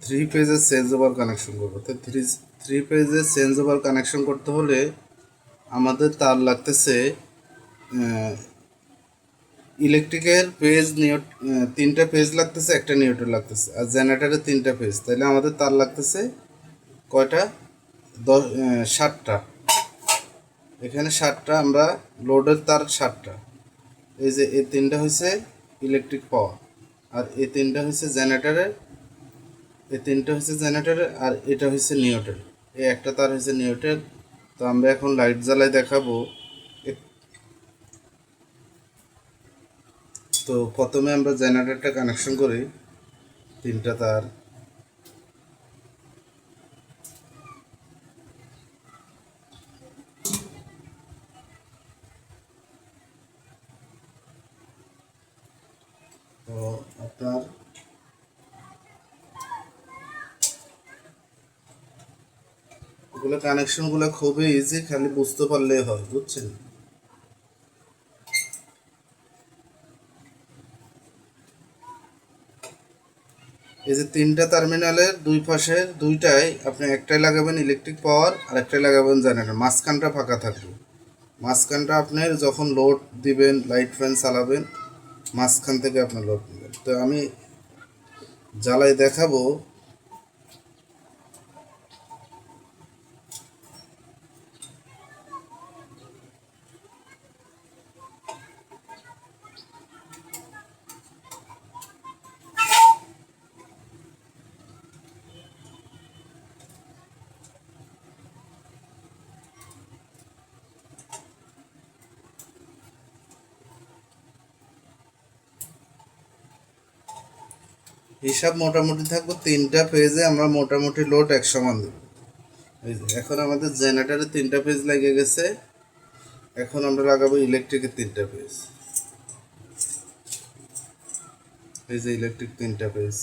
Three ফেজের change over connection করবো। তো থ্রি ফেজের চেঞ্জ ওভার কানেকশন করতে হলে আমাদের তার লাগতেছে ইলেকট্রিকের পেজ তিনটা পেজ লাগতেছে, একটা নিউট্রাল লাগতেছে, আর জেনারেটারের তিনটা পেজ। তাহলে আমাদের তার লাগতেছে কয়টা? 7টা। এখানে 7টা, আমরা লোডের তার 7টা। এই যে এই তিনটা হয়েছে ইলেকট্রিক পাওয়ার, আর এই তিনটা হয়েছে জেনারেটারের, আর এটা হয়েছে নিউট্রাল। এই একটা তার হয়েছে নিউট্রাল। তো আমরা এখন লাইট জ্বালাই দেখাবো। তো প্রথমে আমরা জেনারেটরটা কানেকশন করি, তিনটা তার। তো আপনার এগুলো কানেকশনগুলো খুবই ইজি, খালি বুঝতে পারলেই হয়, বুঝছেন? এই যে তিনটা টার্মিনালের দুই পাশের দুইটাই আপনি একটাই লাগাবেন ইলেকট্রিক পাওয়ার, আর একটাই লাগাবেন জেনারেটর। মাঝখানটা ফাঁকা থাকবে। মাঝখানটা আপনার যখন লোড দিবেন, লাইট ফ্যান চালাবেন, মাঝখান থেকে আপনার লোড নেবেন। তো আমি জ্বালাই দেখাবো। হিসাব মোটামুটি থাকবো, তিনটা পেজে আমরা মোটামুটি লোড এক সমান দেব। এই যে এখন আমাদের জেনারেটারের তিনটা পেজ লেগে গেছে। এখন আমরা লাগাবো ইলেকট্রিকের তিনটা পেজ। এই যে ইলেকট্রিক তিনটা পেজ।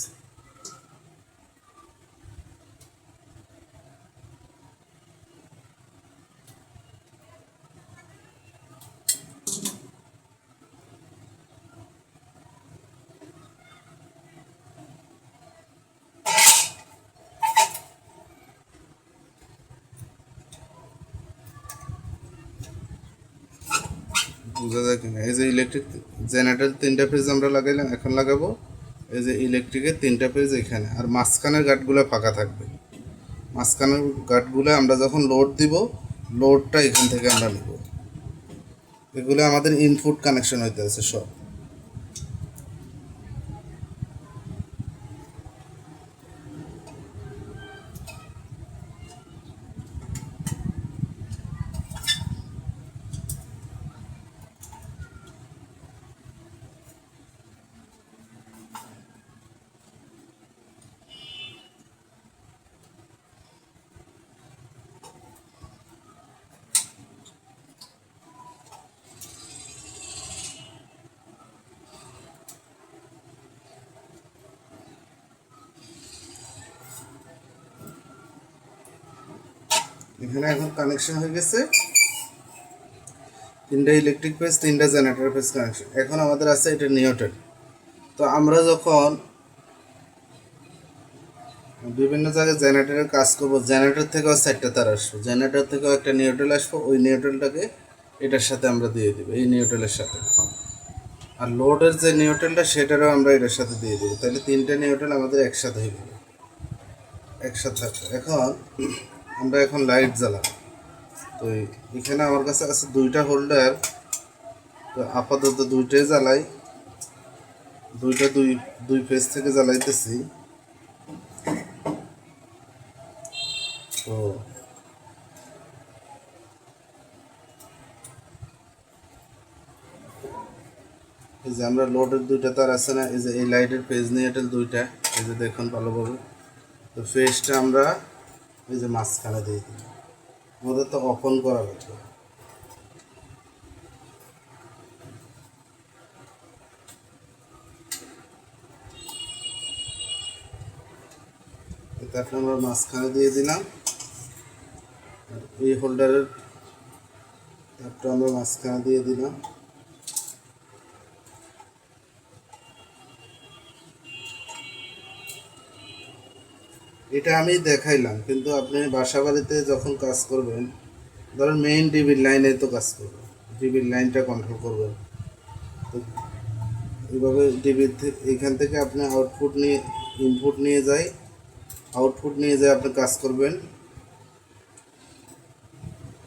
বোঝা যায় কিনা? এই যে ইলেকট্রিক জেনারেটর তিনটা পেজ আমরা লাগাইলাম, এখন লাগাবো এই যে ইলেকট্রিকের তিনটা পেজ এখানে, আর মাঝখানের গাঁটগুলো ফাঁকা থাকবে। মাঝখানের গাঁটগুলো আমরা যখন লোড দিব, লোডটা এখান থেকে আমরা নিব। এগুলো আমাদের ইনপুট কানেকশন হইতে আছে সব। এখানে এখন কানেকশন হয়ে গেছে তিনটা ইলেকট্রিক পেজ, তিনটা জেনারেটর পেজ কানেকশন। এখন আমাদের আছে এটা নিউট্রাল। তো আমরা যখন বিভিন্ন জায়গায় জেনারেটরের কাজ করবো, জেনারেটর থেকেও 4টা তার আসবো, জেনারেটর থেকেও একটা নিউট্রাল আসবো। ওই নিউট্রালটাকে এটার সাথে আমরা দিয়ে দেবো, এই নিউট্রালের সাথে। আর লোডের যে নিউট্রালটা সেটারও আমরা এটার সাথে দিয়ে দেবো। তাহলে তিনটা নিউট্রাল আমাদের একসাথে হয়ে গেল, একসাথে থাকবে। এখন আমরা এখন লাইট জ্বালাবো। তো এখানে আমার কাছে আছে দুইটা হোল্ডার। তো আপাতত দুইটাই জ্বালাই, দুইটা দুই দুই পেজ থেকে জ্বালাইতেছি। তো এই যে আমরা লোডের দুইটা তার আছে না, এই যে এই লাইটের পেজ নিউট্রাল দুইটা, এই যে দেখুন ভালোভাবে। তো ফেজটা আমরা এই যে মাঝখানে দিয়ে দিই। আমাদের তো অপন করা লাগবে। তারপরে আমরা মাঝখানে দিয়ে দিলাম। এই হোল্ডারের তারপরে আমরা মাঝখানে দিয়ে দিলাম। এটা আমি দেখাইলাম, কিন্তু আপনি বাসা বাড়িতে যখন কাজ করবেন, ধরেন মেইন ডিবির লাইনে তো কাজ করবেন, ডিবির লাইনটা কন্ট্রোল করবেন। তো এইভাবে ডিবির এইখান থেকে আপনি আউটপুট নিয়ে ইনপুট নিয়ে যায়, আউটপুট নিয়ে যায় আপনি কাজ করবেন,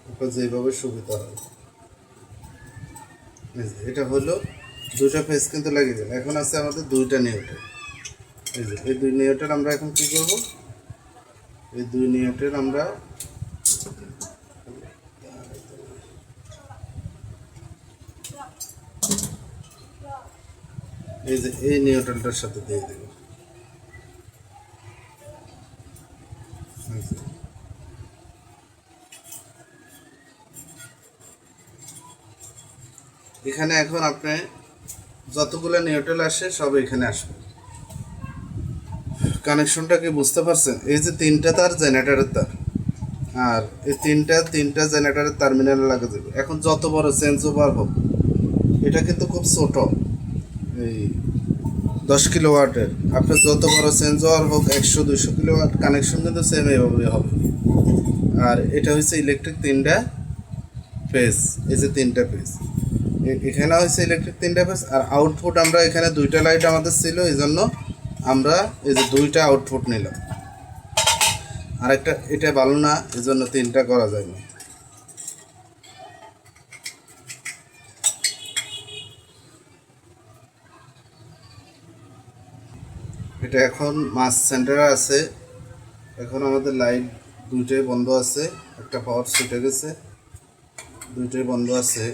আপনার যেভাবে সুবিধা হয়। এটা হলো দুটো ফেজ কিন্তু লাগিয়ে দিন। এখন আছে আমাদের দুইটা নিউট্রাল। এই যে এই দুই নিউট্রাল আমরা এখন কি করব, এই দুই নিউট্রাল আমরা এই যে এই নিউট্রালটার সাথে দিয়ে দেব। এখানে এখন আপনি যতগুলো নিউট্রাল আসে সব এখানে আসবে। কানেকশনটা কি বুঝতে পারছেন? এই যে তিনটা তার জেনারেটরের তার, আর এই তিনটা জেনারেটরের টার্মিনালে লাগা যাবে। এখন যত বড় চেঞ্জ ওভার হোক, এটা কিন্তু খুব ছোট, এই 10 কিলোওয়াটের। আপনার যত বড় চেঞ্জ ওভার হোক, 100-200 কিলোওয়াট কানেকশন কিন্তু সেম এইভাবে হবে। আর এটা হচ্ছে ইলেকট্রিক তিনটা ফেজ, এই যে তিনটা ফেজ এখানে হচ্ছে ইলেকট্রিক তিনটা ফেজ। আর আউটপুট আমরা এখানে দুইটা লাইট আমাদের ছিল, এই জন্য আমরা এই যে দুইটা আউটপুট নিলাম। আর একটা এটা ভালো না, এই জন্য তিনটা করা যায় না। এটা এখন মাস সেন্টারে আছে। এখন আমাদের লাইট দুইটাই বন্ধ আছে, একটা পাওয়ার ছুটে গেছে, দুইটাই বন্ধ আছে।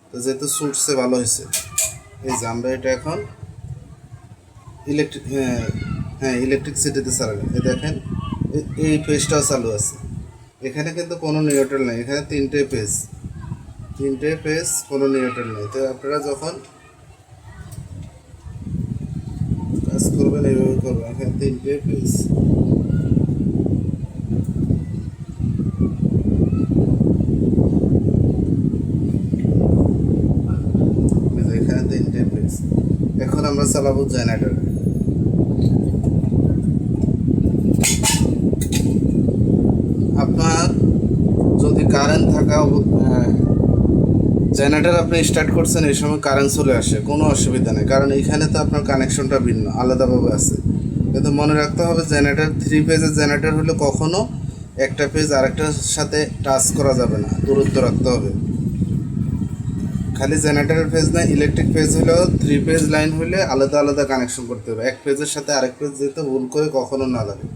তো যেহেতু ছুটছে ভালো হয়েছে। এই যে আমরা এটা এখন ইলেকট্রিক, হ্যাঁ ইলেকট্রিসিটিতে চালাবেন। এই দেখেন এই পেজটাও চালু আছে। এখানে কিন্তু কোনো নিউট্রাল নেই, এখানে তিনটে পেজ কোনো নিউট্রাল নেই। তো আপনারা যখন কাজ করবেন এইভাবে করবেন। এখানে তিনটে পেজ, এখানে তিনটে পেজ। এখন আমরা চালাবো জেনারেটর। আপনার যদি কারেন্ট থাকা জেনারেটর আপনি স্টার্ট করছেন, এই সময় কারেন্ট চলে আসে, কোনো অসুবিধা নেই, কারণ এখানে তো আপনার কানেকশনটা ভিন্ন আলাদাভাবে আছে। কিন্তু মনে রাখতে হবে জেনারেটর 3 ফেজের জেনারেটর হলে কখনো একটা পেজ আরেকটার সাথে টাচ করা যাবে না, দূরত্ব রাখতে হবে। খালি জেনারেটরের পেজ না, ইলেকট্রিক পেজ হলেও 3 পেজ লাইন হলে আলাদা আলাদা কানেকশন করতে হবে। এক পেজের সাথে আরেক পেজ যেতে ভুল করে কখনো না লাগে।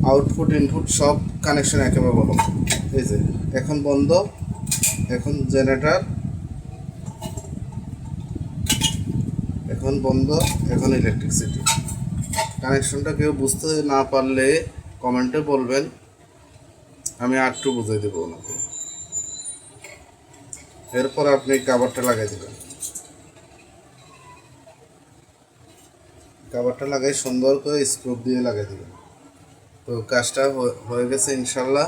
আউটপুট ইনপুট সব কানেকশন একেবারে হবে। এই যে এখন বন্ধ, এখন জেনারেটর এখন বন্ধ, এখন ইলেকট্রিসিটি। কানেকশনটা কেউ বুঝতে না পারলে কমেন্টে বলবেন, আমি আরেকটু বুঝিয়ে দেবো ওনাকে। এরপর আপনি কাভারটা লাগাই দেবেন। কাভারটা লাগাই সুন্দর করে স্ক্রু দিয়ে লাগাই দেবেন। তো কাজটা হয়ে গেছে ইনশাল্লাহ।